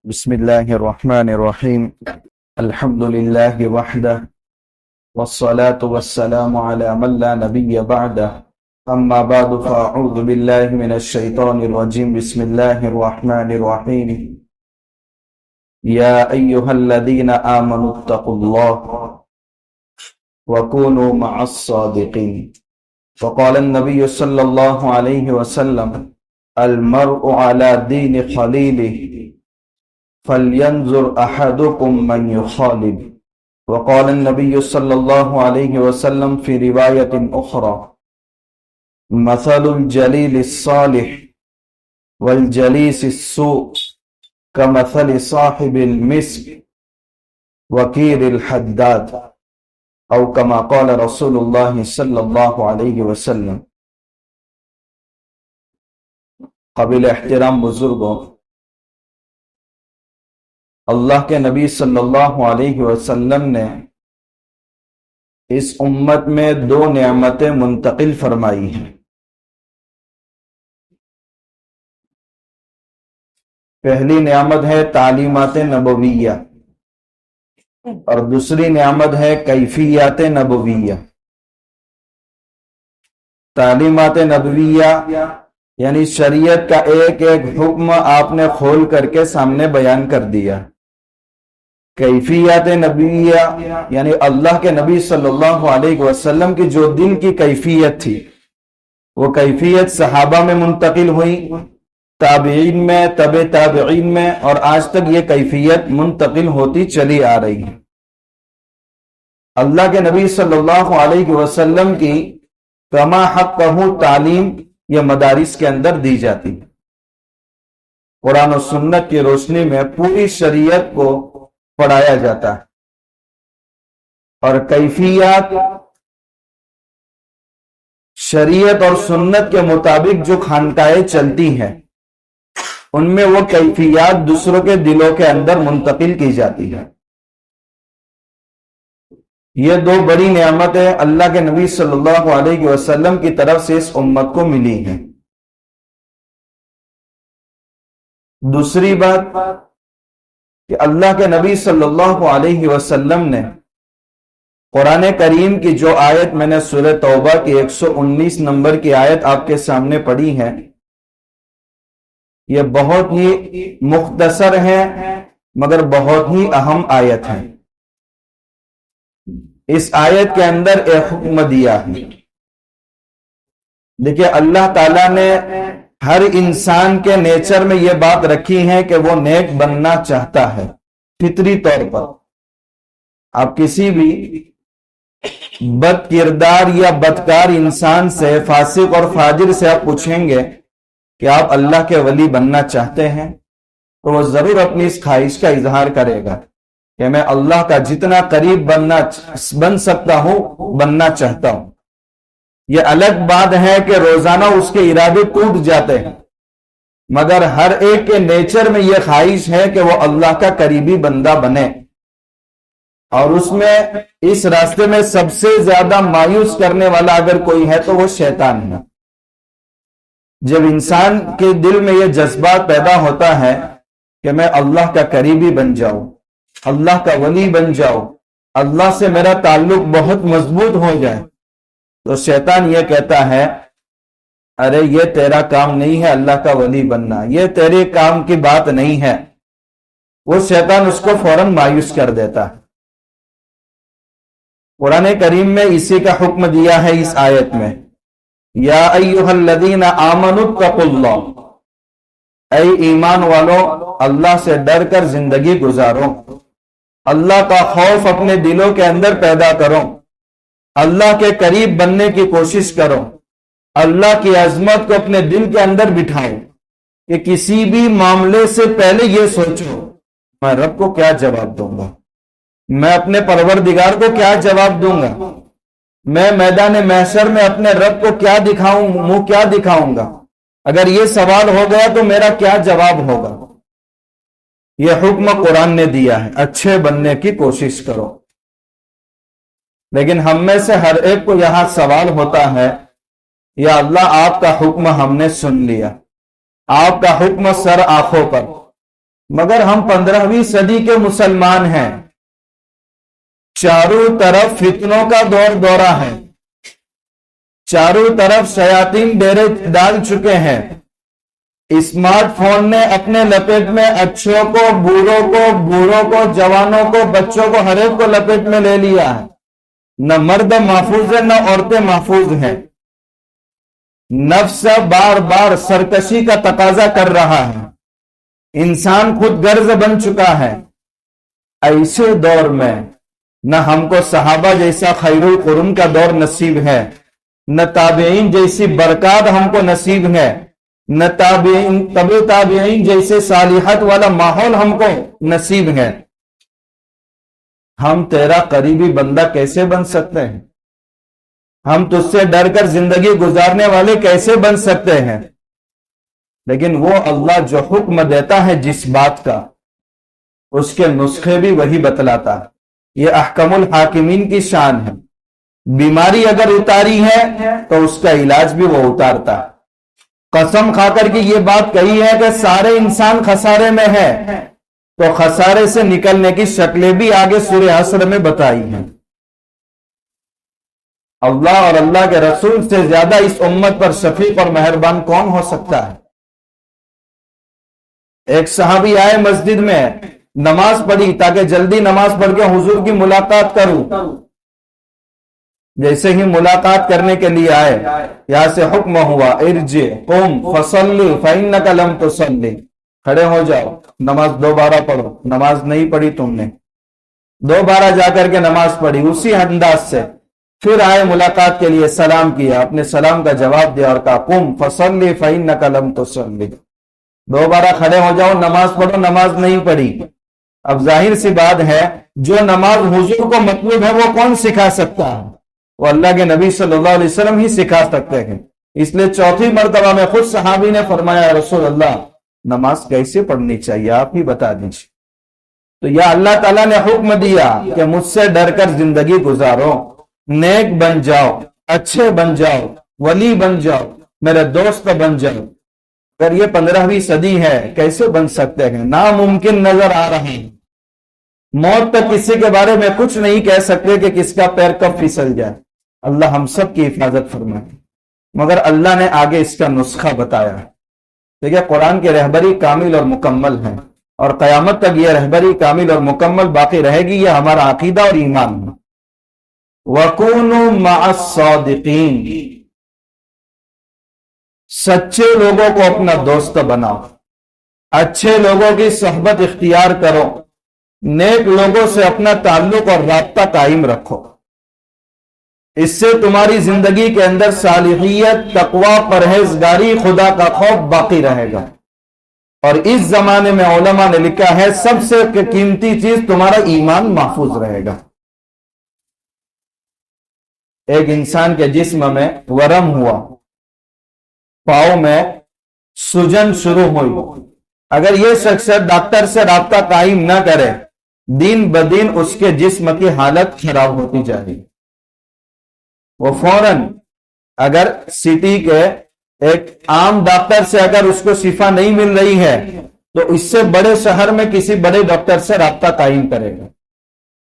بسم الله الرحمن الرحيم. الحمد لله وحده والصلاة والسلام على من لا نبي بعده. أما بعد فأعوذ بالله من الشيطان الرجيم. بسم الله الرحمن الرحيم. يا أيها الذين آمنوا اتقوا الله وكونوا مع الصادقين. وقال النبي صلى الله عليه وسلم: المرء على دين خليله فلينظر أحدكم من يخالل. وقال النبي صلى الله عليه وسلم في رواية أخرى: مثل الجليل الصالح والجليس السوء كمثل صاحب المسك وكير الحداد، أو كما قال رسول الله صلى الله عليه وسلم. قابل احترام بزرگوں، اللہ کے نبی صلی اللہ علیہ وسلم نے اس امت میں دو نعمتیں منتقل فرمائی ہیں۔ پہلی نعمت ہے تعلیمات نبویہ اور دوسری نعمت ہے کیفیات نبویہ۔ تعلیمات نبویہ یعنی شریعت کا ایک ایک حکم آپ نے کھول کر کے سامنے بیان کر دیا۔ کیفیات نبویہ یعنی اللہ کے نبی صلی اللہ علیہ وسلم کی جو دین کی کیفیت تھی، وہ کیفیت صحابہ میں منتقل ہوئی، تابعین میں، تبع تابعین میں، اور آج تک یہ کیفیت منتقل ہوتی چلی آ رہی ہے۔ اللہ کے نبی صلی اللہ علیہ وسلم کی کما حقہ تعلیم یہ مدارس کے اندر دی جاتی ہے۔ قرآن و سنت کی روشنی میں پوری شریعت کو پڑھایا جاتا ہے، اور کیفیات شریعت اور سنت کے مطابق جو خانقاہیں چلتی ہیں ان میں وہ کیفیات دوسروں کے دلوں کے اندر منتقل کی جاتی ہے۔ یہ دو بڑی نعمتیں اللہ کے نبی صلی اللہ علیہ وسلم کی طرف سے اس امت کو ملی ہیں۔ دوسری بات کہ اللہ کے نبی صلی اللہ علیہ وسلم نے قرآن کریم کی جو آیت میں نے سورہ توبہ کی 119 نمبر کی آیت آپ کے سامنے پڑھی ہے، یہ بہت ہی مختصر ہے مگر بہت ہی اہم آیت ہے۔ اس آیت کے اندر ایک حکم دیا ہے۔ دیکھیے، اللہ تعالیٰ نے ہر انسان کے نیچر میں یہ بات رکھی ہے کہ وہ نیک بننا چاہتا ہے، فطری طور پر۔ آپ کسی بھی بد کردار یا بدکار انسان سے، فاسق اور فاجر سے آپ پوچھیں گے کہ آپ اللہ کے ولی بننا چاہتے ہیں، تو وہ ضرور اپنی اس خواہش کا اظہار کرے گا کہ میں اللہ کا جتنا قریب بن سکتا ہوں بننا چاہتا ہوں۔ یہ الگ بات ہے کہ روزانہ اس کے ارادے ٹوٹ جاتے ہیں، مگر ہر ایک کے نیچر میں یہ خواہش ہے کہ وہ اللہ کا قریبی بندہ بنے، اور اس میں اس راستے میں سب سے زیادہ مایوس کرنے والا اگر کوئی ہے تو وہ شیطان ہے۔ جب انسان کے دل میں یہ جذبات پیدا ہوتا ہے کہ میں اللہ کا قریبی بن جاؤں، اللہ کا ولی بن جاؤں، اللہ سے میرا تعلق بہت مضبوط ہو جائے، تو شیطان یہ کہتا ہے ارے یہ تیرا کام نہیں ہے اللہ کا ولی بننا، یہ تیرے کام کی بات نہیں ہے۔ وہ شیطان اس کو فوراً مایوس کر دیتا ہے۔ قرآن کریم میں اسی کا حکم دیا ہے اس آیت میں، یا ایھا الذین آمنوا اتقوا اللہ، اے ایمان والو اللہ سے ڈر کر زندگی گزارو، اللہ کا خوف اپنے دلوں کے اندر پیدا کرو، اللہ کے قریب بننے کی کوشش کرو، اللہ کی عظمت کو اپنے دل کے اندر بٹھاؤ کہ کسی بھی معاملے سے پہلے یہ سوچو میں رب کو کیا جواب دوں گا، میں اپنے پروردگار کو کیا جواب دوں گا، میں میدان محشر میں اپنے رب کو کیا دکھاؤں، منہ کیا دکھاؤں گا، اگر یہ سوال ہو گیا تو میرا کیا جواب ہوگا۔ یہ حکم قرآن نے دیا ہے، اچھے بننے کی کوشش کرو۔ لیکن ہم میں سے ہر ایک کو یہاں سوال ہوتا ہے، یا اللہ آپ کا حکم ہم نے سن لیا، آپ کا حکم سر آنکھوں پر، مگر ہم 15ویں صدی کے مسلمان ہیں، چاروں طرف فتنوں کا دورہ ہے، چاروں طرف شیاطین ڈیرے ڈال چکے ہیں۔ اسمارٹ فون نے اپنے لپیٹ میں اچھوں کو، بوڑھوں کو، جوانوں کو، بچوں کو، ہر ایک کو لپیٹ میں لے لیا ہے۔ نہ مرد محفوظ ہے، نہ عورتیں محفوظ ہیں۔ نفس بار بار سرکشی کا تقاضا کر رہا ہے، انسان خود غرض بن چکا ہے۔ ایسے دور میں نہ ہم کو صحابہ جیسا خیر القرون کا دور نصیب ہے، نہ تابعین جیسی برکات ہم کو نصیب ہے، نہ تابعین جیسے صالحات والا ماحول ہم کو نصیب ہے۔ ہم تیرا قریبی بندہ کیسے بن سکتے ہیں؟ ہم تجھ سے ڈر کر زندگی گزارنے والے کیسے بن سکتے ہیں؟ لیکن وہ اللہ جو حکم دیتا ہے جس بات کا، اس کے نسخے بھی وہی بتلاتا ہے۔ یہ احکم الحاکمین کی شان ہے۔ بیماری اگر اتاری ہے تو اس کا علاج بھی وہ اتارتا ہے۔ قسم کھا کر کے یہ بات کہی ہے کہ سارے انسان خسارے میں ہے، تو خسارے سے نکلنے کی شکلیں بھی آگے سورہ حشر میں بتائی ہیں۔ اللہ اور اللہ کے رسول سے زیادہ اس امت پر شفیق اور مہربان کون ہو سکتا ہے؟ ایک صحابی آئے مسجد میں، نماز پڑھی تاکہ جلدی نماز پڑھ کے حضور کی ملاقات کروں۔ جیسے ہی ملاقات کرنے کے لیے آئے، یہاں سے حکم ہوا ارجع قم فصلی فإنک لم تصلی، کھڑے ہو جاؤ، نماز دوبارہ پڑھو۔ نماز نہیں پڑھی تم نے، دوبارہ جا کر کے نماز پڑھی اسی انداز سے۔ پھر آئے ملاقات کے لیے، سلام کیا، اپنے سلام کا جواب دیا اور کہا قم فصلی فإنک لم تصلی، دوبارہ کھڑے ہو جاؤ، نماز پڑھو۔ نماز نہیں پڑھی۔ اب ظاہر سی بات ہے، جو نماز حضور کو مطلوب ہے وہ کون سکھا سکتا ہے؟ وہ اللہ کے نبی صلی اللہ علیہ وسلم ہی سکھا سکتے ہیں۔ اس لیے چوتھی مرتبہ میں خود صحابی نے فرمایا رسول اللہ نماز کیسے پڑھنی چاہیے، آپ ہی بتا دیجیے۔ تو یا اللہ تعالیٰ نے حکم دیا کہ مجھ سے ڈر کر زندگی گزارو، نیک بن جاؤ، اچھے بن جاؤ، ولی بن جاؤ، میرے دوست بن جاؤ۔ اگر یہ 15ویں صدی ہے، کیسے بن سکتے ہیں؟ ناممکن نظر آ رہا ہے۔ موت تک کسی کے بارے میں کچھ نہیں کہہ سکتے کہ کس کا پیر کب پھسل جائے۔ اللہ ہم سب کی حفاظت فرمائے، مگر اللہ نے آگے اس کا نسخہ بتایا ہے۔ دیکھیں قرآن کی رہبری کامل اور مکمل ہے، اور قیامت تک یہ رہبری کامل اور مکمل باقی رہے گی۔ یہ ہمارا عقیدہ اور ایمان ہے۔ وَكُونُوا مَعَ الصَّادِقِينَ، سچے لوگوں کو اپنا دوست بناؤ، اچھے لوگوں کی صحبت اختیار کرو، نیک لوگوں سے اپنا تعلق اور رابطہ قائم رکھو۔ اس سے تمہاری زندگی کے اندر صالحیت، تقوی، پرہیزگاری، خدا کا خوف باقی رہے گا۔ اور اس زمانے میں علماء نے لکھا ہے سب سے قیمتی چیز تمہارا ایمان محفوظ رہے گا۔ ایک انسان کے جسم میں ورم ہوا، پاؤں میں سجن شروع ہوئی، اگر یہ شخص ڈاکٹر سے رابطہ قائم نہ کرے، دن بدن اس کے جسم کی حالت خراب ہوتی جا رہی۔ وہ فوراً اگر سٹی کے ایک عام ڈاکٹر سے اگر اس کو شفا نہیں مل رہی ہے تو اس سے بڑے شہر میں کسی بڑے ڈاکٹر سے رابطہ قائم کرے گا،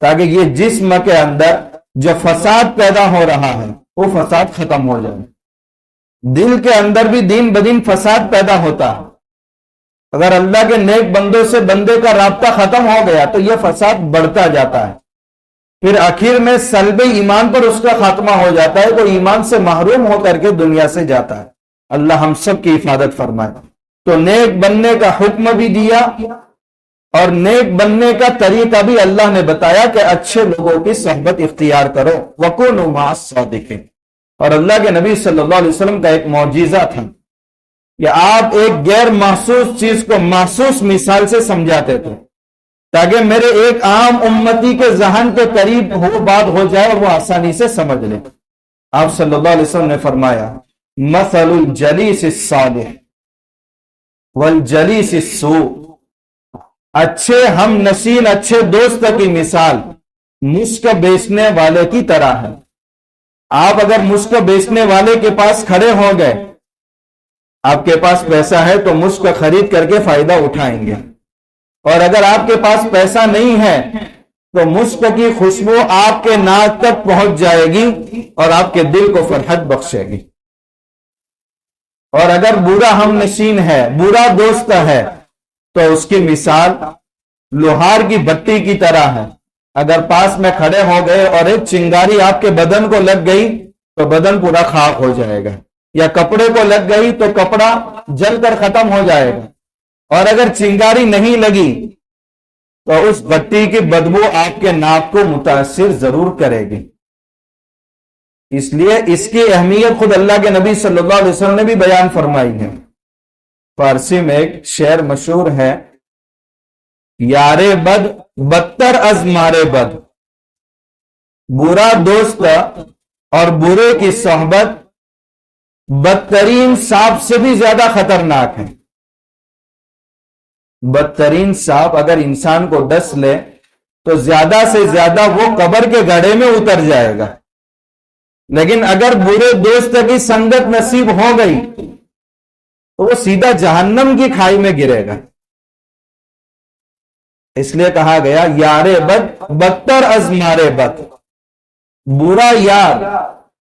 تاکہ یہ جسم کے اندر جو فساد پیدا ہو رہا ہے وہ فساد ختم ہو جائے۔ دل کے اندر بھی دن بدن فساد پیدا ہوتا ہے۔ اگر اللہ کے نیک بندوں سے بندے کا رابطہ ختم ہو گیا تو یہ فساد بڑھتا جاتا ہے، پھر آخر میں سلب ایمان پر اس کا خاتمہ ہو جاتا ہے، تو ایمان سے محروم ہو کر کے دنیا سے جاتا ہے۔ اللہ ہم سب کی حفاظت فرمائے۔ تو نیک بننے کا حکم بھی دیا اور نیک بننے کا طریقہ بھی اللہ نے بتایا کہ اچھے لوگوں کی صحبت اختیار کرو۔ وَكُونُوا مَعَ الصَّادِقِينَ۔ اور اللہ کے نبی صلی اللہ علیہ وسلم کا ایک معجزہ تھا کہ آپ ایک غیر محسوس چیز کو محسوس مثال سے سمجھاتے تھے، تاکہ میرے ایک عام امتی کے ذہن کے قریب وہ بات ہو جائے اور وہ آسانی سے سمجھ لے۔ آپ صلی اللہ علیہ وسلم نے فرمایا مثل الجلیس الصالح والجلیس السوء، اچھے ہم نشین، اچھے دوست کی مثال مشک بیچنے والے کی طرح ہے۔ آپ اگر مشک بیچنے والے کے پاس کھڑے ہو گئے، آپ کے پاس پیسہ ہے تو مشک خرید کر کے فائدہ اٹھائیں گے، اور اگر آپ کے پاس پیسہ نہیں ہے تو مشک کی خوشبو آپ کے ناک تک پہنچ جائے گی اور آپ کے دل کو فرحت بخشے گی۔ اور اگر برا ہم نشین ہے، برا دوست ہے، تو اس کی مثال لوہار کی بتی کی طرح ہے۔ اگر پاس میں کھڑے ہو گئے اور ایک چنگاری آپ کے بدن کو لگ گئی تو بدن پورا خاک ہو جائے گا، یا کپڑے کو لگ گئی تو کپڑا جل کر ختم ہو جائے گا۔ اور اگر چنگاری نہیں لگی تو اس بتی کی بدبو آپ کے ناک کو متاثر ضرور کرے گی۔ اس لیے اس کی اہمیت خود اللہ کے نبی صلی اللہ علیہ وسلم نے بھی بیان فرمائی ہے۔ فارسی میں ایک شعر مشہور ہے، یارے بد بدتر از مارے بد، برا دوست اور برے کی صحبت بدترین سانپ سے بھی زیادہ خطرناک ہے۔ بدترین سانپ اگر انسان کو ڈس لے تو زیادہ سے زیادہ وہ قبر کے گڑھے میں اتر جائے گا، لیکن اگر برے دوست کی سنگت نصیب ہو گئی تو وہ سیدھا جہنم کی کھائی میں گرے گا۔ اس لیے کہا گیا یار بد بدتر از مارے بد، برا یار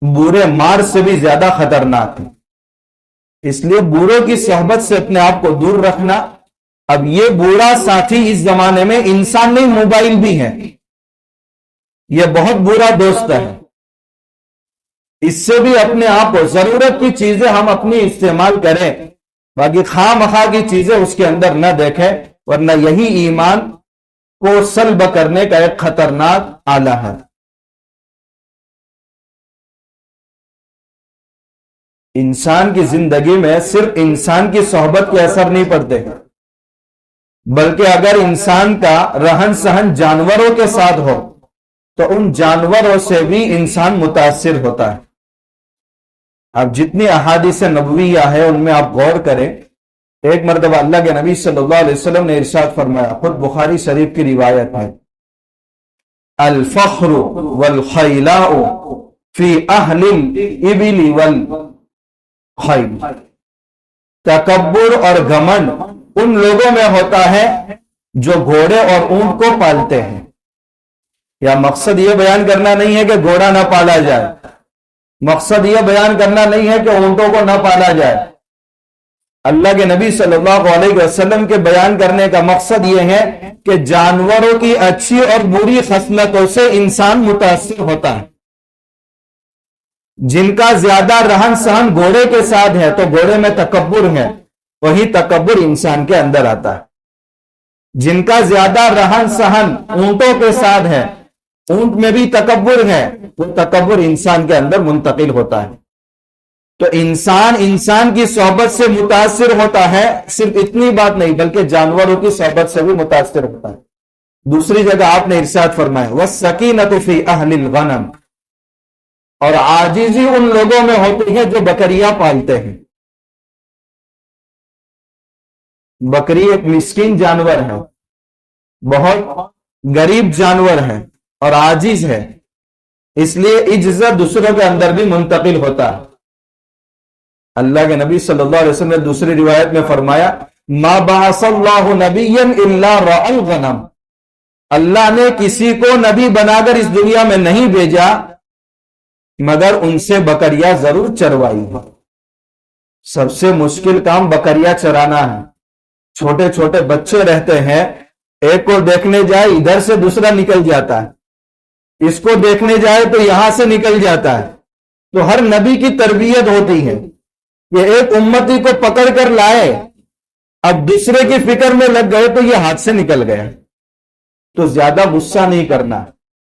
برے مار سے بھی زیادہ خطرناک ہے۔ اس لیے بروں کی صحبت سے اپنے آپ کو دور رکھنا۔ اب یہ برا ساتھی اس زمانے میں انسان نہیں، موبائل بھی ہے، یہ بہت برا دوست ہے۔ اس سے بھی اپنے آپ کو، ضرورت کی چیزیں ہم اپنی استعمال کریں، باقی خواہ مخواہ کی چیزیں اس کے اندر نہ دیکھیں، ورنہ یہی ایمان کو سلب کرنے کا ایک خطرناک آلہ ہے۔ انسان کی زندگی میں صرف انسان کی صحبت کے اثر نہیں پڑتے، بلکہ اگر انسان کا رہن سہن جانوروں کے ساتھ ہو تو ان جانوروں سے بھی انسان متاثر ہوتا ہے۔ اب جتنی احادیث نبویہ ہے ان میں آپ غور کریں۔ ایک مرتبہ اللہ کے نبی صلی اللہ علیہ وسلم نے ارشاد فرمایا، خود بخاری شریف کی روایت ہے، الفخر والخیلاء فی اہل الابل والخیل، تکبر اور گھمنڈ ان لوگوں میں ہوتا ہے جو گھوڑے اور اونٹ کو پالتے ہیں۔ یا مقصد یہ بیان کرنا نہیں ہے کہ گھوڑا نہ پالا جائے، مقصد یہ بیان کرنا نہیں ہے کہ اونٹوں کو نہ پالا جائے۔ اللہ کے نبی صلی اللہ علیہ وسلم کے بیان کرنے کا مقصد یہ ہے کہ جانوروں کی اچھی اور بری خصلتوں سے انسان متاثر ہوتا ہے۔ جن کا زیادہ رہن سہن گھوڑے کے ساتھ ہے تو گھوڑے میں تکبر ہے، وہی تکبر انسان کے اندر آتا ہے۔ جن کا زیادہ رہن سہن اونٹوں کے ساتھ ہے، اونٹ میں بھی تکبر ہے، وہ تکبر انسان کے اندر منتقل ہوتا ہے۔ تو انسان کی صحبت سے متاثر ہوتا ہے، صرف اتنی بات نہیں بلکہ جانوروں کی صحبت سے بھی متاثر ہوتا ہے۔ دوسری جگہ آپ نے ارشاد فرمایا وَالسَّكِينَةُ فِي أَهْلِ الْغَنَمِ، اور عاجزی ان لوگوں میں ہوتی ہے جو بکریاں پالتے ہیں۔ بکری ایک مسکین جانور ہے، بہت غریب جانور ہے اور عاجز ہے، اس لیے عجز دوسروں کے اندر بھی منتقل ہوتا ہے۔ اللہ کے نبی صلی اللہ علیہ وسلم نے دوسری روایت میں فرمایا ما بعث اللہ نبیا الا رعى الغنم، اللہ نے کسی کو نبی بنا کر اس دنیا میں نہیں بھیجا مگر ان سے بکریاں ضرور چروائی ہے۔ سب سے مشکل کام بکریاں چرانا ہے۔ چھوٹے چھوٹے بچے رہتے ہیں، ایک کو دیکھنے جائے ادھر سے دوسرا نکل جاتا ہے، اس کو دیکھنے جائے تو یہاں سے نکل جاتا ہے۔ تو ہر نبی کی تربیت ہوتی ہے کہ ایک امتی کو پکڑ کر لائے، اب دوسرے کی فکر میں لگ گئے تو یہ ہاتھ سے نکل گیا، تو زیادہ غصہ نہیں کرنا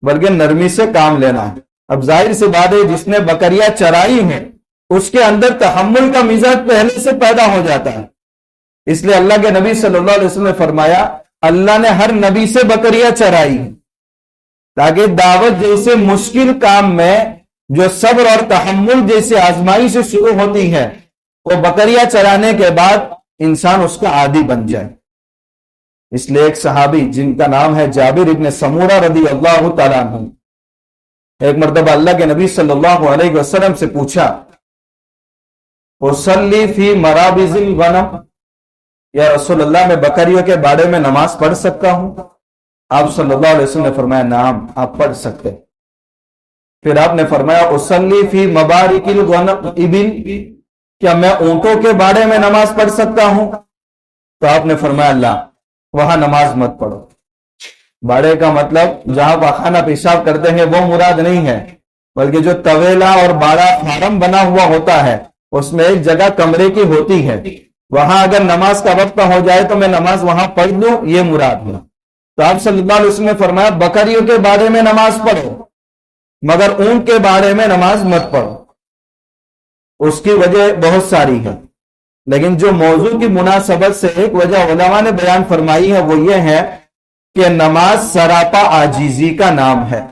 بلکہ نرمی سے کام لینا ہے۔ اب ظاہر سی بات ہے جس نے بکریاں چرائی ہیں اس کے اندر تحمل کا مزاج پہلے سے پیدا ہو جاتا ہے۔ اس لیے اللہ کے نبی صلی اللہ علیہ وسلم نے فرمایا اللہ نے ہر نبی سے بکریاں چرائی تاکہ دعوت جیسے مشکل کام میں جو صبر اور تحمل جیسے آزمائی سے شروع ہوتی ہے وہ بکریاں چرانے کے بعد انسان اس کا عادی بن جائے۔ اس لیے ایک صحابی جن کا نام ہے جابر ابن سمورہ رضی اللہ تعالیٰ عنہ، ایک مرتبہ اللہ کے نبی صلی اللہ علیہ وسلم سے پوچھا اصلی فی مرابض الغنم، یا رسول اللہ میں بکریوں کے باڑے میں نماز پڑھ سکتا ہوں؟ آپ صلی اللہ علیہ وسلم نے فرمایا نعم، آپ پڑھ سکتے۔ پھر آپ نے فرمایا اصلی فی مبارک الابل، کیا میں اونٹوں کے باڑے میں نماز پڑھ سکتا ہوں؟ تو آپ نے فرمایا اللہ، وہاں نماز مت پڑھو۔ باڑے کا مطلب جہاں پاخانہ پیشاب کرتے ہیں وہ مراد نہیں ہے، بلکہ جو طویلا اور باڑا فارم بنا ہوا ہوتا ہے اس میں ایک جگہ کمرے کی ہوتی ہے، وہاں اگر نماز کا وقت ہو جائے تو میں نماز وہاں پڑھ لوں، یہ مراد ہے۔ تو آپ صلی اللہ علیہ وسلم نے فرمایا بکریوں کے بارے میں نماز پڑھو مگر اونٹ کے بارے میں نماز مت پڑھو۔ اس کی وجہ بہت ساری ہے، لیکن جو موضوع کی مناسبت سے ایک وجہ علماء نے بیان فرمائی ہے وہ یہ ہے کہ نماز سراپا عاجزی کا نام ہے۔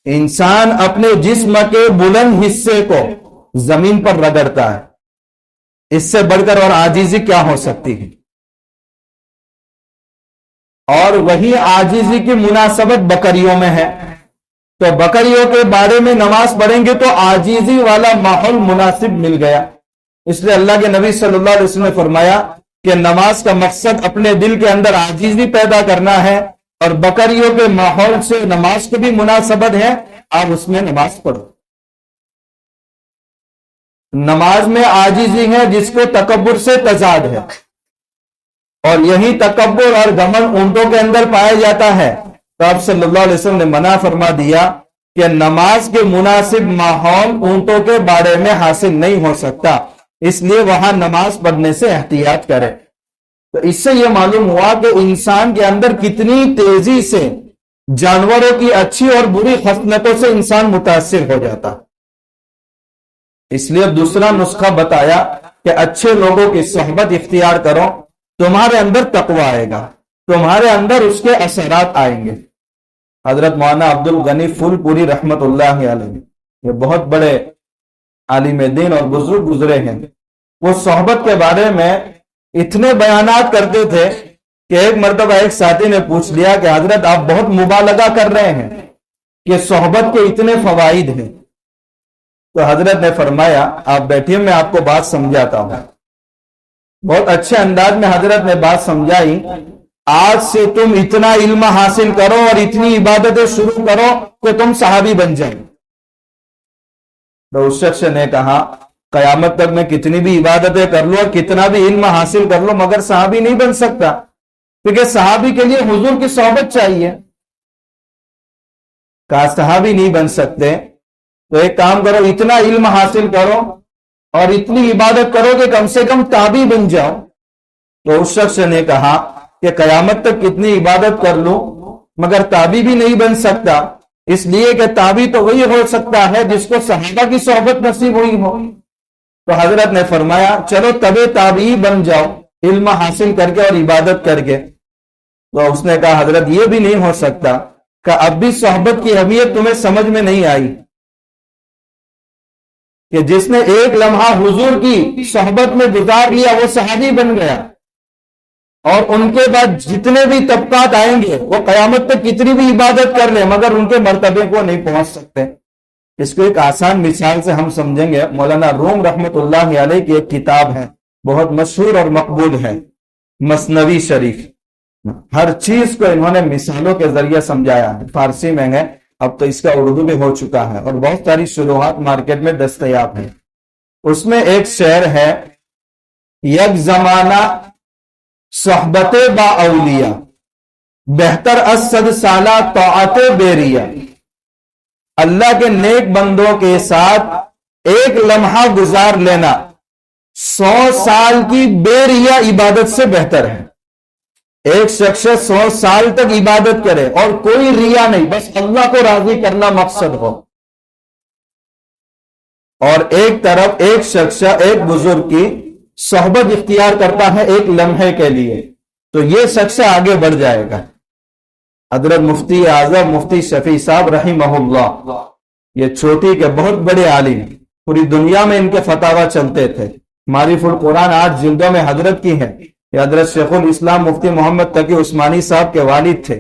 انسان اپنے جسم کے بلند حصے کو زمین پر رگڑتا ہے، اس سے بڑھ کر اور عاجزی کیا ہو سکتی ہے؟ اور وہی عاجزی کی مناسبت بکریوں میں ہے، تو بکریوں کے بارے میں نماز پڑھیں گے تو عاجزی والا ماحول مناسب مل گیا۔ اس لیے اللہ کے نبی صلی اللہ علیہ وسلم نے فرمایا کہ نماز کا مقصد اپنے دل کے اندر عاجزی پیدا کرنا ہے، اور بکریوں کے ماحول سے نماز کی بھی مناسبت ہے، آپ اس میں نماز پڑھو۔ نماز میں عاجزی ہے جس کو تکبر سے تضاد ہے، اور یہی تکبر اور گھمنڈ اونٹوں کے اندر پایا جاتا ہے۔ تو آپ صلی اللہ علیہ وسلم نے منع فرما دیا کہ نماز کے مناسب ماحول اونٹوں کے بارے میں حاصل نہیں ہو سکتا، اس لیے وہاں نماز پڑھنے سے احتیاط کرے۔ تو اس سے یہ معلوم ہوا کہ انسان کے اندر کتنی تیزی سے جانوروں کی اچھی اور بری خصلتوں سے انسان متاثر ہو جاتا۔ اس لیے دوسرا نسخہ بتایا کہ اچھے لوگوں کی صحبت اختیار کرو، تمہارے اندر تقوی آئے گا، تمہارے اندر اس کے اثرات آئیں گے۔ حضرت مولانا عبد الغنی پھول پوری رحمت اللہ علیہ، یہ بہت بڑے عالم دین اور بزرگ گزرے ہیں، وہ صحبت کے بارے میں اتنے بیانات کرتے تھے کہ ایک مرتبہ ایک ساتھی نے پوچھ لیا کہ حضرت آپ بہت مبالغہ کر رہے ہیں کہ صحبت کے اتنے فوائد ہیں۔ تو حضرت نے فرمایا آپ بیٹھیے، میں آپ کو بات سمجھاتا ہوں۔ بہت اچھے انداز میں حضرت نے بات سمجھائی، آج سے تم اتنا علم حاصل کرو اور اتنی عبادتیں شروع کرو کہ تم صحابی بن جائیں۔ تو اس شخص نے کہا قیامت تک میں کتنی بھی عبادتیں کر لوں اور کتنا بھی علم حاصل کر لوں مگر صحابی نہیں بن سکتا، کیونکہ صحابی کے لیے حضور کی صحبت چاہیے۔ کہا صحابی نہیں بن سکتے تو ایک کام کرو، اتنا علم حاصل کرو اور اتنی عبادت کرو کہ کم سے کم تابعی بن جاؤ۔ تو اس شخص نے کہا کہ قیامت تک کتنی عبادت کر لوں مگر تابعی بھی نہیں بن سکتا، اس لیے کہ تابعی تو وہی ہو سکتا ہے جس کو صحابہ کی صحبت نصیب ہوئی ہو۔ تو حضرت نے فرمایا چلو تبے تابعی بن جاؤ، علم حاصل کر کے اور عبادت کر کے۔ تو اس نے کہا حضرت یہ بھی نہیں ہو سکتا، کہ اب بھی صحبت کی اہمیت تمہیں سمجھ میں نہیں آئی کہ جس نے ایک لمحہ حضور کی صحبت میں گزار لیا وہ صحابی بن گیا، اور ان کے بعد جتنے بھی طبقات آئیں گے وہ قیامت تک کتنی بھی عبادت کر لیں مگر ان کے مرتبے کو نہیں پہنچ سکتے۔ اس کو ایک آسان مثال سے ہم سمجھیں گے۔ مولانا روم رحمت اللہ علیہ کی ایک کتاب ہے، بہت مشہور اور مقبول ہے، مثنوی شریف۔ ہر چیز کو انہوں نے مثالوں کے ذریعے سمجھایا ہے، فارسی میں ہے، اب تو اس کا اردو بھی ہو چکا ہے اور بہت ساری شروحات مارکیٹ میں دستیاب ہیں۔ اس میں ایک شعر ہے، یک زمانہ صحبت با اولیاء بہتر از صد سالہ طاعت بیریا۔ اللہ کے نیک بندوں کے ساتھ ایک لمحہ گزار لینا 100 سال کی بے ریا عبادت سے بہتر ہے۔ ایک شخص 100 سال تک عبادت کرے اور کوئی ریا نہیں، بس اللہ کو راضی کرنا مقصد ہو، اور ایک طرف ایک شخص ایک بزرگ کی صحبت اختیار کرتا ہے ایک لمحے کے لیے، تو یہ شخص آگے بڑھ جائے گا۔ حضرت مفتی اعظم مفتی شفیع صاحب رحمہ اللہ، یہ چھوٹی کے بہت بڑے عالم، پوری دنیا میں ان کے فتاوی چلتے تھے۔ معرف القرآن 8 جلدوں میں حضرت کی ہے۔ یہ حضرت شیخ الاسلام مفتی محمد تقی عثمانی صاحب کے والد تھے۔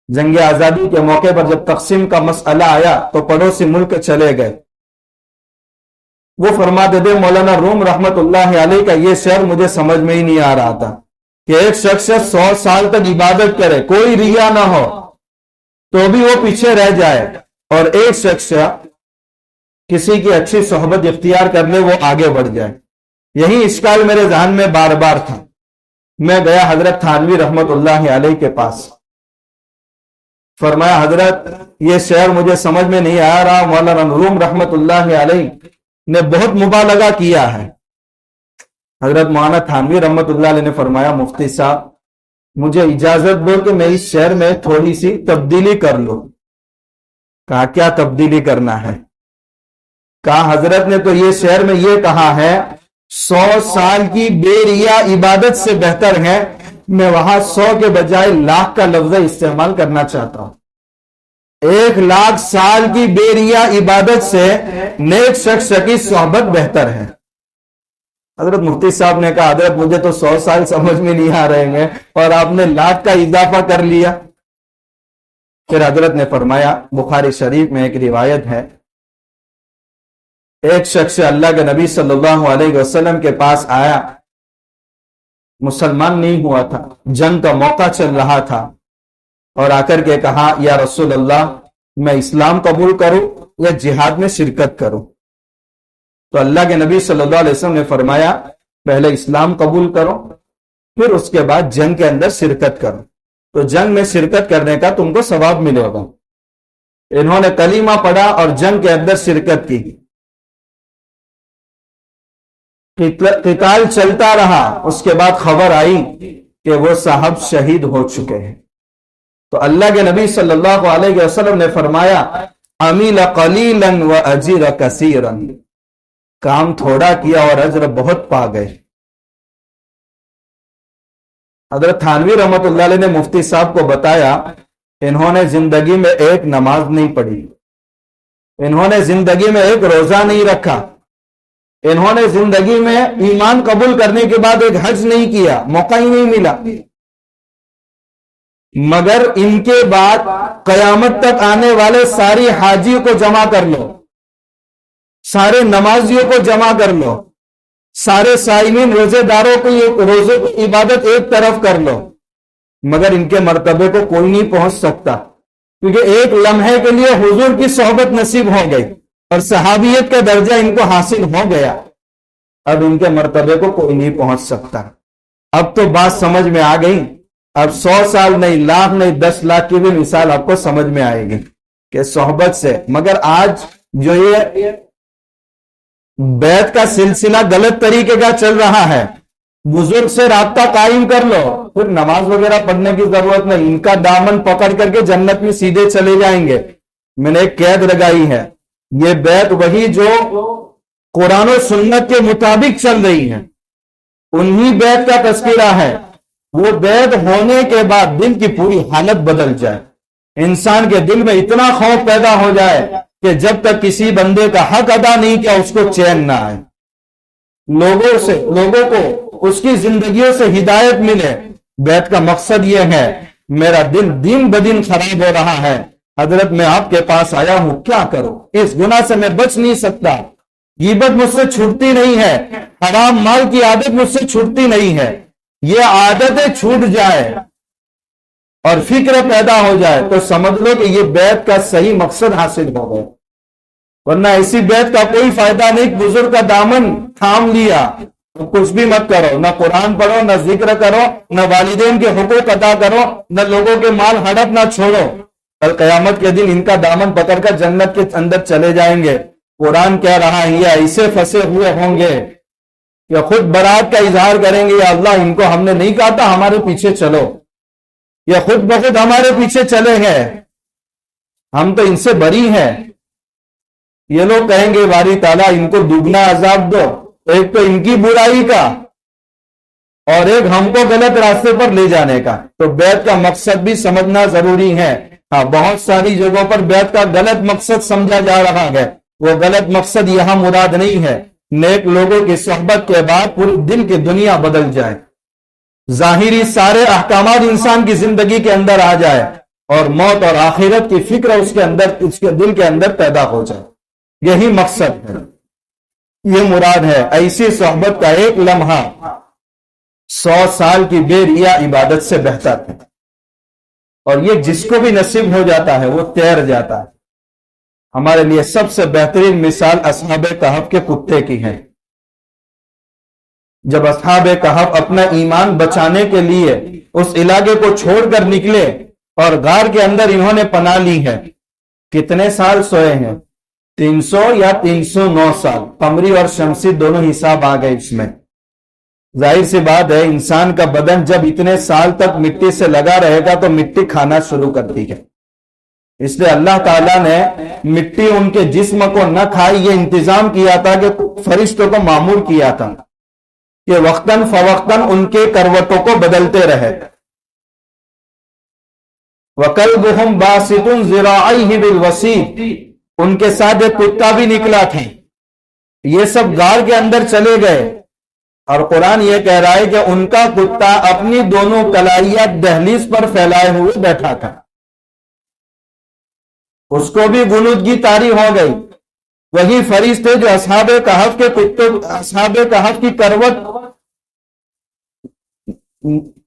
جنگ آزادی کے موقع پر جب تقسیم کا مسئلہ آیا تو پڑوسی ملک چلے گئے۔ وہ فرماتے تھے مولانا روم رحمت اللہ علیہ کا یہ شعر مجھے سمجھ میں ہی نہیں آ رہا تھا، کہ ایک شخص 100 سال تک عبادت کرے، کوئی ریا نہ ہو، تو بھی وہ پیچھے رہ جائے، اور ایک شخص کسی کی اچھی صحبت اختیار کر لے، وہ آگے بڑھ جائے۔ یہی اشکال میرے ذہن میں بار بار تھا۔ میں گیا حضرت تھانوی رحمت اللہ علیہ کے پاس، فرمایا حضرت یہ شعر مجھے سمجھ میں نہیں آ رہا، مولانا روم رحمت اللہ علیہ نے بہت مبالغہ کیا ہے۔ حضرت مولانا تھانوی رحمت اللہ علیہ نے فرمایا مفتی صاحب مجھے اجازت دو کہ میں اس شعر میں تھوڑی سی تبدیلی کر لوں۔ کہا کیا تبدیلی کرنا ہے؟ کہا حضرت نے تو یہ شعر میں یہ کہا ہے 100 سال کی بے ریا عبادت سے بہتر ہے، میں وہاں 100 کے بجائے 1,00,000 کا لفظ استعمال کرنا چاہتا ہوں۔ 1,00,000 سال کی بے ریا عبادت سے نیک شخص کی صحبت بہتر ہے۔ حضرت مفتی صاحب نے کہا حضرت مجھے تو 100 سال سمجھ میں نہیں آ رہے ہیں اور آپ نے 1,00,000 کا اضافہ کر لیا۔ پھر حضرت نے فرمایا، بخاری شریف میں ایک روایت ہے، ایک شخص اللہ کے نبی صلی اللہ علیہ وسلم کے پاس آیا، مسلمان نہیں ہوا تھا، جنگ کا موقع چل رہا تھا، اور آ کر کے کہا یا رسول اللہ میں اسلام قبول کروں یا جہاد میں شرکت کروں؟ تو اللہ کے نبی صلی اللہ علیہ وسلم نے فرمایا پہلے اسلام قبول کرو، پھر اس کے بعد جنگ کے اندر شرکت کرو، تو جنگ میں شرکت کرنے کا تم کو ثواب ملے گا۔ انہوں نے کلمہ پڑھا اور جنگ کے اندر شرکت کی، قتال چلتا رہا، اس کے بعد خبر آئی کہ وہ صاحب شہید ہو چکے ہیں۔ تو اللہ کے نبی صلی اللہ علیہ وسلم نے فرمایا عمل قلیلا واجر کثیرا، کام تھوڑا کیا اور اجر بہت پا گئے۔ حضرت تھانوی رحمت اللہ علیہ نے مفتی صاحب کو بتایا انہوں نے زندگی میں ایک نماز نہیں پڑھی، انہوں نے زندگی میں ایک روزہ نہیں رکھا، انہوں نے زندگی میں ایمان قبول کرنے کے بعد ایک حج نہیں کیا، موقع ہی نہیں ملا، مگر ان کے بعد قیامت تک آنے والے ساری حاجیوں کو جمع کر لو، سارے نمازیوں کو جمع کر لو، سارے صائمین روزے داروں کو روزے کی عبادت ایک طرف کر لو، مگر ان کے مرتبے کو کوئی نہیں پہنچ سکتا، کیونکہ ایک لمحے کے لیے حضور کی صحبت نصیب ہو گئی اور صحابیت کا درجہ ان کو حاصل ہو گیا، اب ان کے مرتبے کو کوئی نہیں پہنچ سکتا۔ اب تو بات سمجھ میں آ گئی، اب 100 سال نہیں، 1,00,000 نہیں، 10,00,000 کی بھی مثال آپ کو سمجھ میں آئے گی کہ صحبت سے۔ مگر آج جو یہ بیعت کا سلسلہ غلط طریقے کا چل رہا ہے، بزرگ سے رابطہ قائم کر لو، پھر نماز وغیرہ پڑھنے کی ضرورت نہیں، ان کا دامن پکڑ کر کے جنت میں سیدھے چلے جائیں گے۔ میں نے ایک قید لگائی ہے، یہ بیعت وہی جو قرآن و سنت کے مطابق چل رہی ہے، انہی بیعت کا تذکرہ ہے۔ وہ بیعت ہونے کے بعد دل کی پوری حالت بدل جائے، انسان کے دل میں اتنا خوف پیدا ہو جائے کہ جب تک کسی بندے کا حق ادا نہیں کیا اس کو چین نہ آئے، لوگوں کو اس کی زندگیوں سے ہدایت ملے۔ بیعت کا مقصد یہ ہے میرا دل دن بدن خراب ہو رہا ہے، حضرت میں آپ کے پاس آیا ہوں، کیا کروں؟ اس گناہ سے میں بچ نہیں سکتا، غیبت مجھ سے چھوٹتی نہیں ہے، حرام مال کی عادت مجھ سے چھوٹتی نہیں ہے، یہ عادتیں چھوٹ جائے اور فکر پیدا ہو جائے تو سمجھ لو کہ یہ بیعت کا صحیح مقصد حاصل ہو گیا، ورنہ ایسی بیعت کا کوئی فائدہ نہیں۔ بزرگ کا دامن تھام لیا، کچھ بھی مت کرو، نہ قرآن پڑھو، نہ ذکر کرو، نہ والدین کے حقوق ادا کرو، نہ لوگوں کے مال ہڑپ نہ چھوڑو، کل قیامت کے دن ان کا دامن پکڑ کر جنت کے اندر چلے جائیں گے۔ قرآن کہہ رہا ہے یہ ایسے پھنسے ہوئے ہوں گے کہ خود برات کا اظہار کریں گے، یا اللہ ان کو ہم نے نہیں کہا تھا ہمارے پیچھے چلو، یا خود بخود ہمارے پیچھے چلے گئے، ہم تو ان سے بری ہیں۔ یہ لوگ کہیں گے باری تعالیٰ ان کو دوگنا عذاب دو، ایک تو ان کی برائی کا اور ایک ہم کو غلط راستے پر لے جانے کا۔ تو بیعت کا مقصد بھی سمجھنا ضروری ہے۔ ہاں، بہت ساری جگہوں پر بیعت کا غلط مقصد سمجھا جا رہا ہے، وہ غلط مقصد یہاں مراد نہیں ہے۔ نیک لوگوں کی صحبت کے بعد پوری دل کی دنیا بدل جائے، ظاہری سارے احکامات انسان کی زندگی کے اندر آ جائے اور موت اور آخرت کی فکر اس کے دل کے اندر پیدا ہو جائے، یہی مقصد ہے، یہ مراد ہے۔ ایسی صحبت کا ایک لمحہ 100 سال کی بے ریا عبادت سے بہتر ہے، اور یہ جس کو بھی نصیب ہو جاتا ہے وہ تیر جاتا ہے۔ ہمارے لیے سب سے بہترین مثال اصحاب کہف کے کتے کی ہے۔ جب اصحاب کہف اپنا ایمان بچانے کے لیے اس علاقے کو چھوڑ کر نکلے اور غار کے اندر انہوں نے پناہ لی ہے، کتنے سال سوئے ہیں؟ 300 یا 309 سال، قمری اور شمسی دونوں حساب آ گئے اس میں۔ ظاہر سی بات ہے انسان کا بدن جب اتنے سال تک مٹی سے لگا رہے گا تو مٹی کھانا شروع کرتی ہے، اس لیے اللہ تعالیٰ نے مٹی ان کے جسم کو نہ کھائی، یہ انتظام کیا تھا کہ فرشتوں کو معمور کیا تھا کہ وقتاً فوقتاً ان کے کروٹوں کو بدلتے رہے۔ وَقَلْبُهُمْ بَاسِطٌ ذِرَاعَيْهِ بِالْوَسِيدِ، ان کے ساتھ ایک کتا بھی نکلا تھا۔ یہ سب غار کے اندر چلے گئے، اور قرآن یہ کہہ رہا ہے کہ ان کا کتا اپنی دونوں کلائیاں دہلیز پر پھیلائے ہوئے بیٹھا تھا، اس کو بھی غنودگی طاری ہو گئی۔ وہی فرشتے جو اصحاب کہف کے کتوں، اصحاب کہف کی کروٹ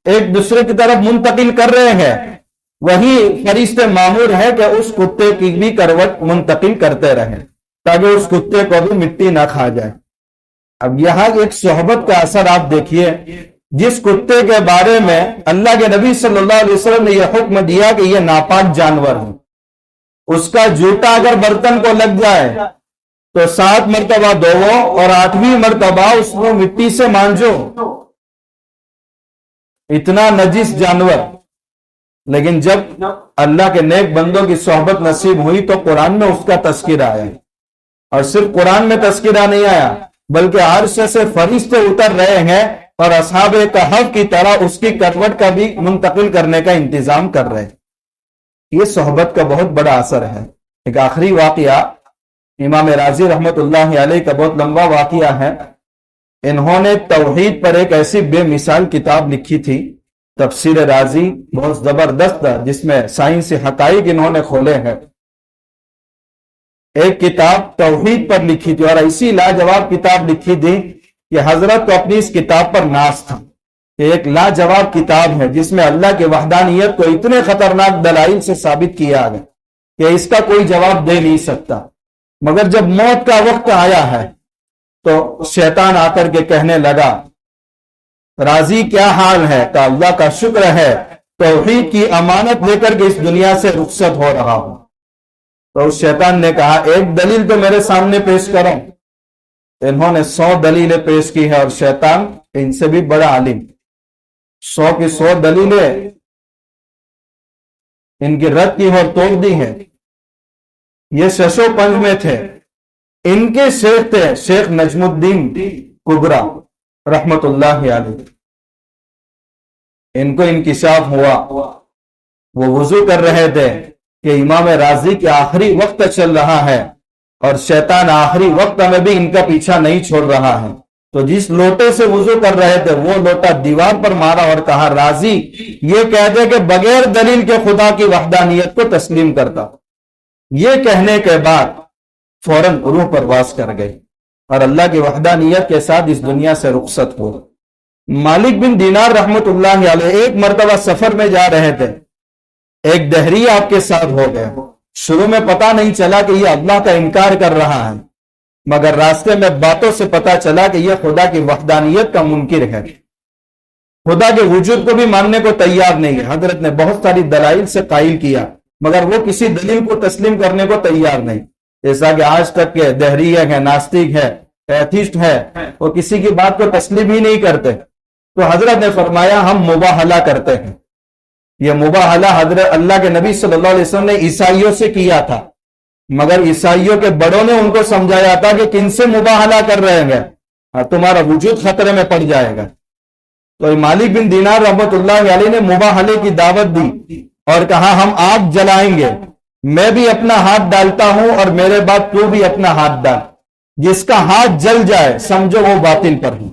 ایک دوسرے کی طرف منتقل کر رہے ہیں، وہی فرشتے مامور ہے کہ اس کتے کی بھی کروٹ منتقل کرتے رہیں تاکہ اس کتے کو بھی مٹی نہ کھا جائے۔ اب یہاں ایک صحبت کا اثر آپ دیکھیے، جس کتے کے بارے میں اللہ کے نبی صلی اللہ علیہ وسلم نے یہ حکم دیا کہ یہ ناپاک جانور ہے، اس کا جوتا اگر برتن کو لگ جائے تو 7 مرتبہ دھوو اور 8ویں مرتبہ اس کو مٹی سے مانجو، اتنا نجس جانور۔ لیکن جب اللہ کے نیک بندوں کی صحبت نصیب ہوئی تو قرآن میں اس کا تذکرہ آیا، اور صرف قرآن میں تذکرہ نہیں آیا بلکہ عرش سے فرشتے اتر رہے ہیں اور اصحاب کہف کی طرح اس کی کروٹ کا بھی منتقل کرنے کا انتظام کر رہے ہیں۔ یہ صحبت کا بہت بڑا اثر ہے۔ ایک آخری واقعہ امام رازی رحمت اللہ علیہ کا بہت لمبا واقعہ ہے۔ انہوں نے توحید پر ایک ایسی بے مثال کتاب لکھی تھی، تفسیر رازی، بہت زبردست، جس میں سائنسی حقائق انہوں نے کھولے ہیں۔ ایک کتاب توحید پر لکھی تھی اور ایسی لاجواب کتاب لکھی تھی کہ حضرت کو اپنی اس کتاب پر ناز تھا کہ ایک لاجواب کتاب ہے جس میں اللہ کی وحدانیت کو اتنے خطرناک دلائل سے ثابت کیا گیا کہ اس کا کوئی جواب دے نہیں سکتا۔ مگر جب موت کا وقت آیا ہے تو شیطان آ کر کے کہنے لگا، راضی کیا حال ہے؟ کہ اللہ کا شکر ہے، توحید کی امانت لے کر کے اس دنیا سے رخصت ہو رہا ہوں۔ تو اس شیطان نے کہا ایک دلیل تو میرے سامنے پیش کرو۔ انہوں نے 100 دلیلیں پیش کی ہے، اور شیطان ان سے بھی بڑا عالم، 100 کی 100 دلیلیں ان کی رد کی اور توڑ دی ہے۔ یہ ششو پنج میں تھے، ان کے شیخ تھے شیخ نجم الدین کبرا رحمت اللہ علیہ۔ ان کو انکشاف ہوا، وہ وضو کر رہے تھے کہ امام رازی کے آخری وقت چل رہا ہے اور شیطان آخری وقت میں بھی ان کا پیچھا نہیں چھوڑ رہا ہے، تو جس لوٹے سے وضو کر رہے تھے وہ لوٹا دیوار پر مارا اور کہا رازی یہ کہہ دے کہ بغیر دلیل کے خدا کی وحدانیت کو تسلیم کرتا۔ یہ کہنے کے بعد فوراً روح پرواز کر گئی اور اللہ کی وحدانیت کے ساتھ اس دنیا سے رخصت ہو۔ مالک بن دینار رحمت اللہ علیہ ایک مرتبہ سفر میں جا رہے تھے، ایک دہری آپ کے ساتھ ہو گئے۔ شروع میں پتا نہیں چلا کہ یہ اللہ کا انکار کر رہا ہے، مگر راستے میں باتوں سے پتا چلا کہ یہ خدا کی وحدانیت کا منکر ہے، خدا کے وجود کو بھی ماننے کو تیار نہیں ہے۔ حضرت نے بہت ساری دلائل سے قائل کیا مگر وہ کسی دلیل کو تسلیم کرنے کو تیار نہیں، جیسا کہ آج تک کے دہریہ ہے، ناستک ہے، ایتھسٹ ہے، وہ کسی کی بات کو تسلیم ہی نہیں کرتے۔ تو حضرت نے فرمایا ہم مباہلہ کرتے ہیں۔ یہ مباہلہ حضرت اللہ کے نبی صلی اللہ علیہ وسلم نے عیسائیوں سے کیا تھا، مگر عیسائیوں کے بڑوں نے ان کو سمجھایا تھا کہ کن سے مباہلہ کر رہے ہیں، تمہارا وجود خطرے میں پڑ جائے گا۔ تو مالک بن دینار رحمت اللہ علیہ نے مباہلے کی دعوت دی اور کہا ہم آگ جلائیں گے، میں بھی اپنا ہاتھ ڈالتا ہوں اور میرے بعد تو بھی اپنا ہاتھ ڈال، جس کا ہاتھ جل جائے سمجھو وہ باطل پر ہے،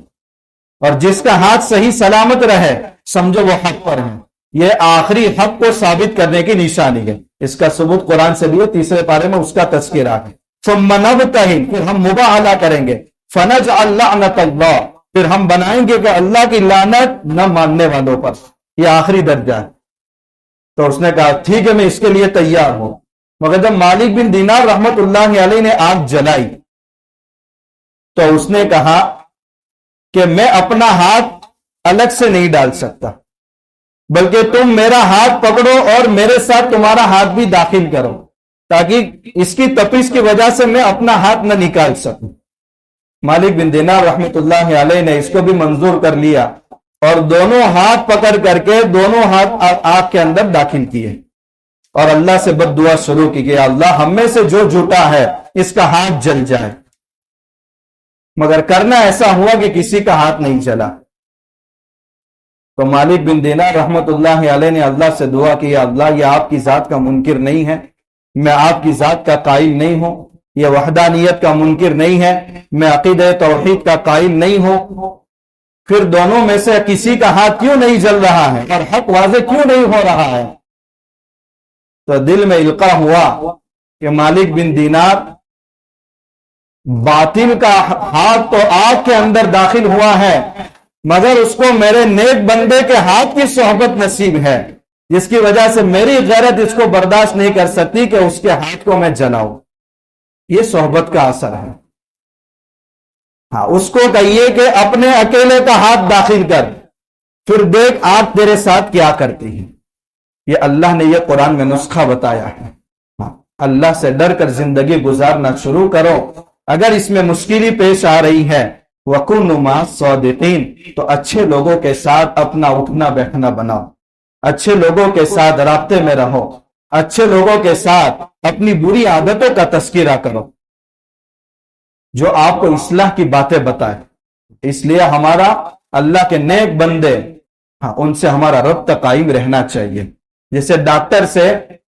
اور جس کا ہاتھ صحیح سلامت رہے سمجھو وہ حق پر ہے۔ یہ آخری حق کو ثابت کرنے کی نشانی ہے۔ اس کا ثبوت قرآن سے بھی 3 پارے میں اس کا تذکرہ ہے۔ ثم نبتہل، پھر ہم مباہلہ کریں گے، فنجعل لعنت اللہ، پھر ہم بنائیں گے کہ اللہ کی لعنت نہ ماننے والوں پر، یہ آخری درجہ ہے۔ تو اس نے کہا ٹھیک ہے میں اس کے لیے تیار ہوں۔ مگر جب مالک بن دینار رحمت اللہ علیہ نے آگ جلائی تو اس نے کہا کہ میں اپنا ہاتھ الگ سے نہیں ڈال سکتا، بلکہ تم میرا ہاتھ پکڑو اور میرے ساتھ تمہارا ہاتھ بھی داخل کرو، تاکہ اس کی تپش کی وجہ سے میں اپنا ہاتھ نہ نکال سکوں۔ مالک بن دینار رحمت اللہ علیہ نے اس کو بھی منظور کر لیا اور دونوں ہاتھ پکڑ کر کے دونوں ہاتھ آگ کے اندر داخل کیے اور اللہ سے بد دعا شروع کی کہ اللہ ہم میں سے جو جھوٹا ہے اس کا ہاتھ جل جائے۔ مگر کرنا ایسا ہوا کہ کسی کا ہاتھ نہیں جلا۔ تو مالک بن دینار رحمت اللہ علیہ نے اللہ سے دعا کی، اللہ یہ آپ کی ذات کا منکر نہیں ہے، میں آپ کی ذات کا قائل نہیں ہوں، یہ وحدانیت کا منکر نہیں ہے، میں عقیدہ توحید کا قائل نہیں ہوں، پھر دونوں میں سے کسی کا ہاتھ کیوں نہیں جل رہا ہے اور حق واضح کیوں نہیں ہو رہا ہے؟ تو دل میں القاء ہوا کہ مالک بن دینار باطل کا ہاتھ تو آگ کے اندر داخل ہوا ہے، مگر اس کو میرے نیک بندے کے ہاتھ کی صحبت نصیب ہے، جس کی وجہ سے میری غیرت اس کو برداشت نہیں کر سکتی کہ اس کے ہاتھ کو میں جلاؤں۔ یہ صحبت کا اثر ہے۔ ہاں، اس کو کہیے کہ اپنے اکیلے کا ہاتھ داخل کر، پھر دیکھ آگ تیرے ساتھ کیا کرتی ہے۔ یہ اللہ نے یہ قرآن میں نسخہ بتایا ہے۔ ہاں، اللہ سے ڈر کر زندگی گزارنا شروع کرو۔ اگر اس میں مشکلی پیش آ رہی ہے وَكُونُوا مَعَ الصَّادِقِينَ، تو اچھے لوگوں کے ساتھ اپنا اٹھنا بیٹھنا بناؤ، اچھے لوگوں کے ساتھ رابطے میں رہو، اچھے لوگوں کے ساتھ اپنی بری عادتوں کا تذکرہ کرو جو آپ کو اصلاح کی باتیں بتائے۔ اس لیے ہمارا اللہ کے نیک بندے، ہاں، ان سے ہمارا ربط قائم رہنا چاہیے۔ جیسے ڈاکٹر سے،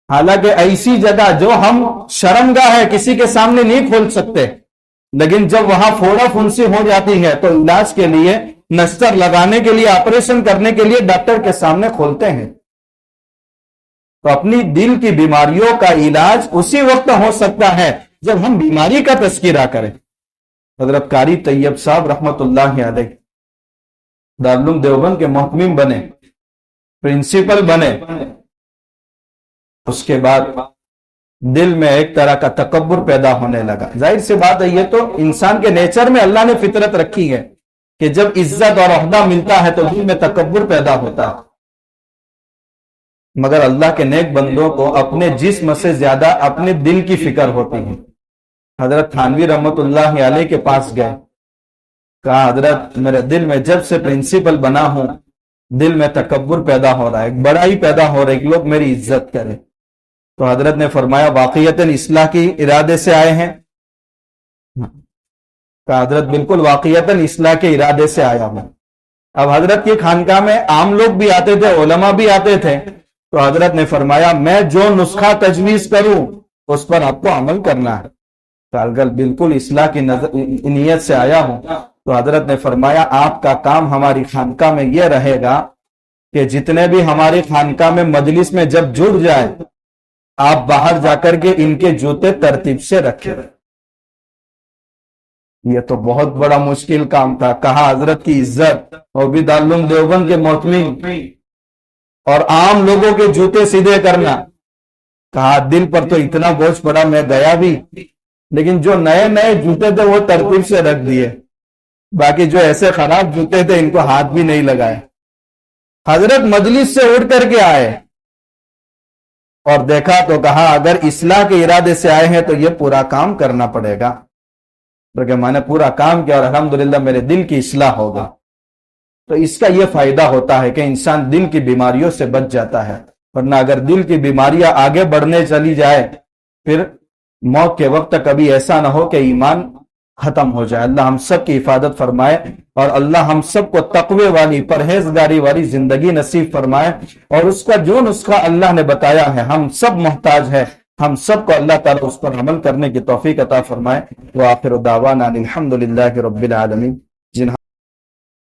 حالانکہ ایسی جگہ جو ہم شرمگاہ ہے کسی کے سامنے نہیں کھول سکتے، لیکن جب وہاں پھوڑا پھنسی ہو جاتی ہے تو علاج کے لیے، نستر لگانے کے لیے، آپریشن کرنے کے لیے ڈاکٹر کے سامنے کھولتے ہیں۔ تو اپنی دل کی بیماریوں کا علاج اسی وقت ہو سکتا ہے جب ہم بیماری کا تذکرہ کریں۔ حضرت قاری طیب صاحب رحمت اللہ علیہ دارالعلوم دیوبند کے محتمم بنے، پرنسپل بنے، اس کے بعد دل میں ایک طرح کا تکبر پیدا ہونے لگا۔ ظاہر سی بات ہے، یہ تو انسان کے نیچر میں اللہ نے فطرت رکھی ہے کہ جب عزت اور عہدہ ملتا ہے تو دل میں تکبر پیدا ہوتا ہے۔ مگر اللہ کے نیک بندوں کو اپنے جسم سے زیادہ اپنے دل کی فکر ہوتی ہے۔ حضرت تھانوی رحمت اللہ علیہ کے پاس گئے، کہا حضرت میرے دل میں جب سے پرنسپل بنا ہوں دل میں تکبر پیدا ہو رہا ہے، ایک بڑائی پیدا ہو رہا ہے کہ لوگ میری عزت کریں۔ تو حضرت نے فرمایا واقعیتاً اصلاح کی ارادے سے آئے ہیں؟ کہا حضرت بالکل واقعیتاً اصلاح کے ارادے سے آیا ہوں۔ اب حضرت کی خانقاہ میں عام لوگ بھی آتے تھے، علماء بھی آتے تھے، تو حضرت نے فرمایا میں جو نسخہ تجویز کروں اس پر آپ کو عمل کرنا ہے۔ تو اگر بالکل اصلاح کی نیت سے آیا ہوں، تو حضرت نے فرمایا آپ کا کام ہماری خانقاہ میں یہ رہے گا کہ جتنے بھی ہماری خانقاہ میں مجلس میں جب جڑ جائے آپ باہر جا کر کے ان کے جوتے ترتیب سے رکھیں۔ یہ تو بہت بڑا مشکل کام تھا۔ کہا حضرت کی عزت اور بھی دارالعلوم دیوبند کے محتمم اور عام لوگوں کے جوتے سیدھے کرنا، کہا دل پر تو اتنا بوجھ پڑا، میں گیا بھی لیکن جو نئے نئے جوتے تھے وہ ترتیب سے رکھ دیے، باقی جو ایسے خراب جوتے تھے ان کو ہاتھ بھی نہیں لگائے۔ حضرت مجلس سے اٹھ کر کے آئے اور دیکھا تو کہا اگر اصلاح کے ارادے سے آئے ہیں تو یہ پورا کام کرنا پڑے گا، کیونکہ میں نے پورا کام کیا اور الحمدللہ میرے دل کی اصلاح ہوگا۔ تو اس کا یہ فائدہ ہوتا ہے کہ انسان دل کی بیماریوں سے بچ جاتا ہے، ورنہ اگر دل کی بیماریاں آگے بڑھنے چلی جائے پھر موت کے وقت کبھی ایسا نہ ہو کہ ایمان ختم ہو جائے۔ اللہ ہم سب کی حفاظت فرمائے اور اللہ ہم سب کو تقوی والی، پرہیزگاری والی زندگی نصیب فرمائے، اور اس کا جو نسخہ اللہ نے بتایا ہے ہم سب محتاج ہے، ہم سب کو اللہ تعالیٰ اس پر عمل کرنے کی توفیق عطا فرمائے۔ وآخر دعوانا الحمدللہ رب العالمین۔